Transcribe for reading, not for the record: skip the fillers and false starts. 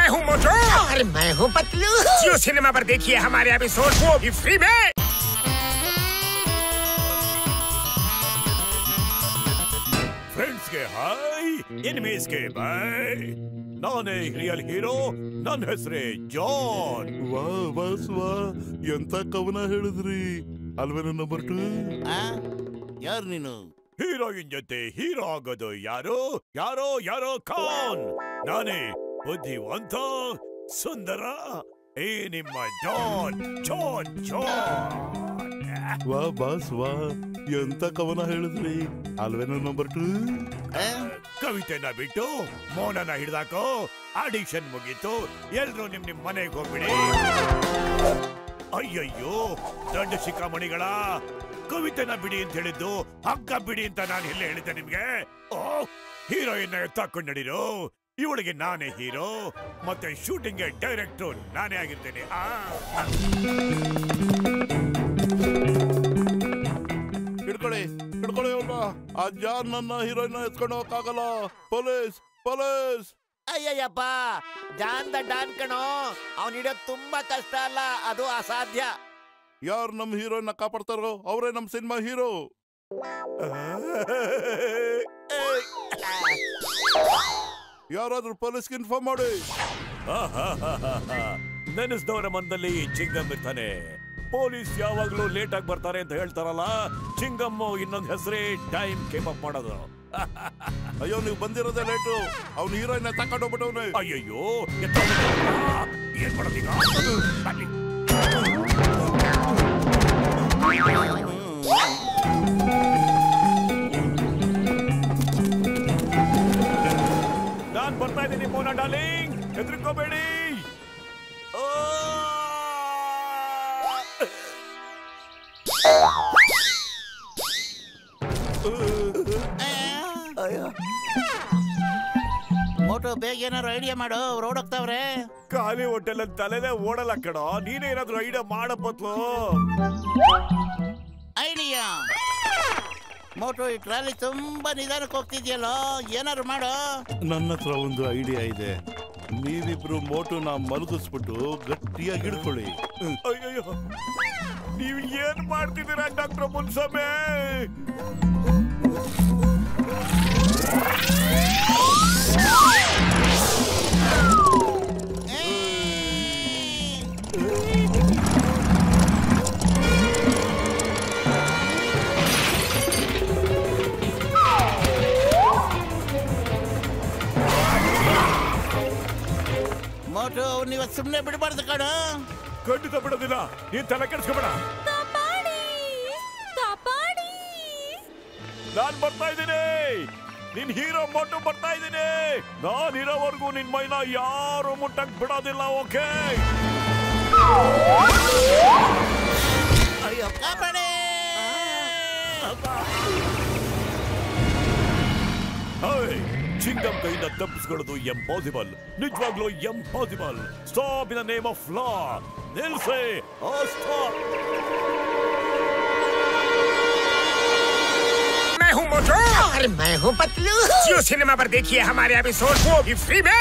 मैं हूँ मोटू और मैं हूँ पतलू। जियो सिनेमा पर देखिए हमारे एपिसोड, वो भी फ्री में। फ्रेंड्स के हाय, एनिमीज के बाय। ನಾನೇ ರಿಯಲ್ ಹೀರೋ, ನನ್ನ ಹೆಸರೇ ಜಾನ್. ಬಸ್ ಎಂತ ಕವನ ಹೇಳಿದ್ರಿ ಅಲ್ವೇನೋ ನಂಬರ್ 2. ಯಾರು ನೀನು? ಹೀರೋಯಿನ್ ಜೊತೆ ಹೀರೋ ಆಗೋದು ಯಾರು? ಯಾರೋ ಯಾರೋ ಖಾನ್. ನಾನೇ ಬುದ್ಧಿವಂತ, ಸುಂದರ, ಈ ನಿಮ್ಮ ಜಾನ್ ಜಾನ್ ಜಾನ್. ಬಾಸ್ ಎಂತ ಕವನ ಹೇಳಿದ್ರಿ ಅಲ್ವೇನೋ ನಂಬರ್ 2. ಕವಿತೆನ ಬಿಟ್ಟು ಮೌನನ ಹಿಡ್ದಾಕೋ. ಆಡಿಷನ್ ಮುಗೀತು, ಎಲ್ರು ನಿಮ್ ಮನೆಗೆ ಹೋಗ್ಬಿಡಿ. ಅಯ್ಯಯ್ಯೋ, ದೊಡ್ಡ ಶಿಖಾಮಣಿಗಳ ಕವಿತೆನ ಬಿಡಿ ಅಂತ ಹೇಳಿದ್ದು, ಹಗ್ಗ ಬಿಡಿ ಅಂತ ನಾನು ಎಲ್ಲ ಹೇಳಿದ್ದೆ ನಿಮ್ಗೆ. ಓ, ಹೀರೋಯಿನ್ ಎತ್ತಾಕೊಂಡು ನಡೀರು. ಇವಳಿಗೆ ನಾನೇ ಹೀರೋ, ಮತ್ತೆ ಶೂಟಿಂಗ್ ಡೈರೆಕ್ಟರ್ ನಾನೇ ಆಗಿರ್ತೇನೆ. ಹಿಡ್ಕೊಳ್ಳಿ ಅವ್ರನ್ನ. ಆ ಜಾನ್ ನನ್ನ ಹೀರೋಯಿನ್ ಎತ್ಕೊಂಡು ಹೋಗಕ್ಕಾಗಲ್ಲ. Police police. ಅಯ್ಯಯ್ಯಪ್ಪ, ಜಾನ್ ದ ಡಾನ್ ಕಣೋ. ಅವ್ನು ಹಿಡಿಯೋದು ತುಂಬಾ ಕಷ್ಟ ಅಲ್ಲ, ಅದು ಅಸಾಧ್ಯ. ಯಾರು ನಮ್ ಹೀರೋಯಿನ್ ಕಾಪಾಡ್ತಾರೋ ಅವರೇ ನಮ್ ಸಿನಿಮಾ ಹೀರೋ. ಯಾರಾದ್ರೂ ಪೊಲೀಸ್ಗೆ ಇನ್ಫಾರ್ಮ್ ಮಾಡಿ. ನೆನೆಸ್ದವರ ಮನದಲ್ಲಿ ಚಿಂಗಮ್ ಇರ್ತಾನೆ. ಪೊಲೀಸ್ ಯಾವಾಗ್ಲೂ ಲೇಟ್ ಆಗಿ ಬರ್ತಾರೆ ಅಂತ ಹೇಳ್ತಾರಲ್ಲ, ಚಿಂಗಮ್ಮು ಇನ್ನೊಂದು ಹೆಸರೇ ಟೈಮ್ ಕೇಪ್ ಅಪ್ ಮಾಡೋದು. ಅಯ್ಯೋ, ನೀವು ಬಂದಿರೋದೇ ಲೇಟು. ಅವ್ನು ಹೀರೋಯಿನ್ ತಕೊಂಡೋಗ್ಬಿಟ್ಟವ್ನೆ. ಅಯ್ಯಯ್ಯೋ, ಏನ್ ಮಾಡೋದೀಗ? ನಾನ್ ಬರ್ತಾ ಇದ್ದೀನಿ ಮೋನಾ ಡಾರ್ಲಿಂಗ್, ಹೆದರ್ಕೋಬೇಡಿ. ಮೋಟು, ಬೇಗ ಏನಾರು ಐಡಿಯಾ ಮಾಡು, ರೋಡ್ ಹೋಗ್ತಾವ್ರೆ. ಖಾಲಿ ಹೋಟೆಲ್ ತಲೆನೇ ಓಡಲ್ಲ ಕಣ. ನೀನೇನಾದ್ರೂ ಐಡಿಯಾ ಮಾಡಪ್ಪತ್ತು. ಐಡಿಯಾ? ಮೋಟು, ಈ ಟ್ರಾಲಿ ತುಂಬಾ ನಿಧಾನಕ್ಕೆ ಹೋಗ್ತಿದ್ಯಲ್ಲೋ, ಏನಾರು ಮಾಡು. ನನ್ನ ಹತ್ರ ಒಂದು ಐಡಿಯಾ ಇದೆ. ನೀವಿಬ್ರು ಮೋಟುನ ಮಲಗಿಸ್ಬಿಟ್ಟು ಗಟ್ಟಿಯಾಗಿ ಹಿಡ್ಕೊಳ್ಳಿ. ಅಯ್ಯಯ್ಯೋ, ನೀವು ಏನ್ ಮಾಡ್ತಿದ್ದೀರಾ ಡಾಕ್ಟರ್ ಮುನ್ಸಮೆ? ಮೋಟು, ನೀವು ಸುಮ್ಮನೆ ಬಿಡಬಾರ್ದು ಕಣ. ಖಂಡಿತ ಬಿಡೋದಿಲ್ಲ, ನೀನ್ ತಲೆ ಕೆಡಿಸ್ಕೋಬೇಡ. ನಾನ್ ಬರ್ತಾ ಇದ್ದೀನಿ. ನಿನ್ ಹೀರೋ ಮೋಟು ಬರ್ತಾ ಇದ್ದೀನಿ. ನಾನ್ ಇರೋವರೆಗೂ ನಿನ್ ಮೈನ ಯಾರು ಮುಟ್ಟಕ್ ಬಿಡೋದಿಲ್ಲ. ಓಕೆ? ಅಯ್ಯೋ, ಕಾಪಾಡಿ. ಚಿಂಗಮ್ ಕೈಯಿಂದ ತಪ್ಪಿಸ್ಕೊಳ್ಳೋದು ಎಂಪಾಸಿಬಲ್, ನಿಜವಾಗ್ಲೂ impossible. Stop in the name of law. ನಿಲ್ಸೆ. ಸ್ಟಾಪ್. मैं हूँ मोटू और मैं हूँ पतलू। जियो सिनेमा पर देखिए हमारे एपिसोड, वो भी फ्री में।